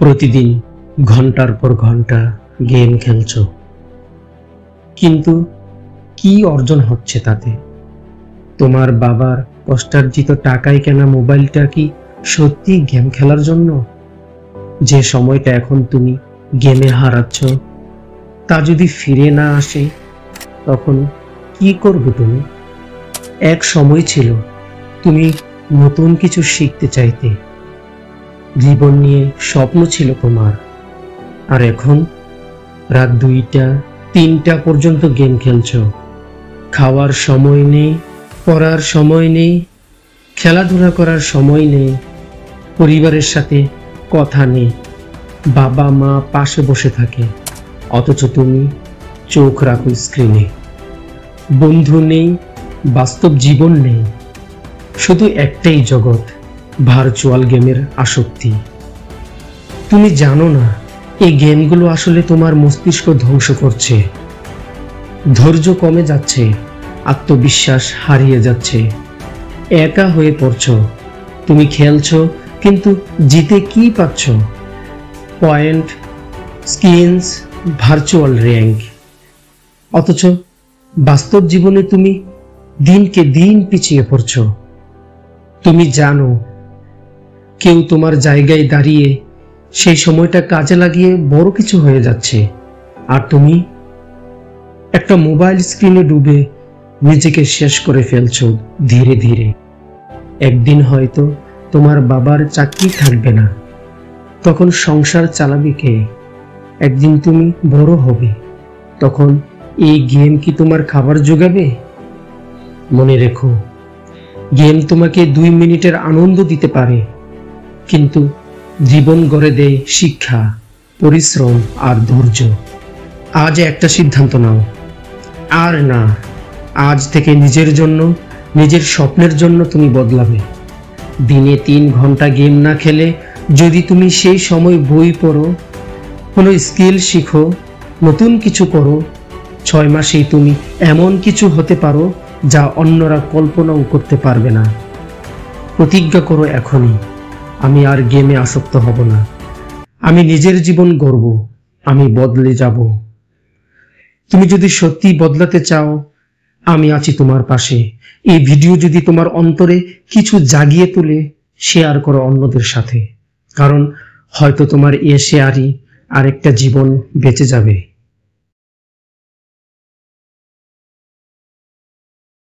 প্রতিদিন ঘন্টার পর ঘন্টা গেম খেলছো, কিন্তু কি অর্জন হচ্ছে তাতে? তোমার বাবার কষ্টার্জিত টাকায় কেনা মোবাইলটা কি সত্যি গেম খেলার জন্য? যে সময়টা এখন তুমি গেমে হারাচ্ছ, তা যদি ফিরে না আসে তখন কি করবে তুমি? এক সময় ছিল তুমি নতুন কিছু শিখতে চাইতে, জীবন নিয়ে স্বপ্ন ছিল তোমার। আর এখন রাত 2টা 3টা পর্যন্ত গেম খেলছো। খাওয়ার সময় নেই, পড়ার সময় নেই, খেলাধুলা করার সময় নেই, পরিবারের সাথে কথা নেই। বাবা মা পাশে বসে থাকে, অথচ তুমি চোখ রাখো স্ক্রিনে। বন্ধু নেই, বাস্তব জীবন নেই, শুধু একটাই জগৎ, ভার্চুয়াল গেমের আসক্তি। তুমি জানো না এই গেমগুলো আসলে তোমার মস্তিষ্ক ধ্বংস করছে। ধৈর্য কমে যাচ্ছে, আত্মবিশ্বাস হারিয়ে যাচ্ছে, একা হয়ে পড়ছো। তুমি খেলছো কিন্তু জিতে কি পাচ্ছ? Point, skins, virtual rank. অথচ বাস্তব জীবনে তুমি দিনকে দিন পিছিয়ে পড়ছো। তুমি জানো কেউ তোমার জায়গায় দাঁড়িয়ে সেই সময়টা কাজে লাগিয়ে বড় কিছু হয়ে যাচ্ছে, আর তুমি একটা মোবাইল স্ক্রিনে ডুবে নিজেকে শেষ করে ফেলছো ধীরে ধীরে। একদিন হয়তো তোমার বাবার চাকরি থাকবে না, তখন সংসার চালাবে কে? একদিন তুমি বড় হবে, তখন এই গেম কি তোমার খাবার জোগাবে? মনে রেখো, গেম তোমাকে 2 মিনিটের আনন্দ দিতে পারে, কিন্তু জীবন গড়ে দেয় শিক্ষা, পরিশ্রম আর ধৈর্য। আজ একটা সিদ্ধান্ত নাও, আর না, আজ থেকে নিজের জন্য, নিজের স্বপ্নের জন্য তুমি বদলাবে। দিনে 3 ঘন্টা গেম না খেলে যদি তুমি সেই সময় বই পড়ো, কোনো স্কিল শিখো, নতুন কিছু করো, 6 মাসেই তুমি এমন কিছু হতে পারো যা অন্যরা কল্পনাও করতে পারবে না। প্রতিজ্ঞা করো এখনই, আমি আর গেমে আসক্ত হব না। আমি নিজের জীবন গড়ব, আমি বদলে যাব। তুমি যদি সত্যি বদলাতে চাও, আমি আছি তোমার পাশে। এই ভিডিও যদি তোমার অন্তরে কিছু জাগিয়ে তোলে, শেয়ার করো অন্যদের সাথে, কারণ হয়তো তোমার এই শেয়ারই আরেকটা জীবন বেঁচে যাবে।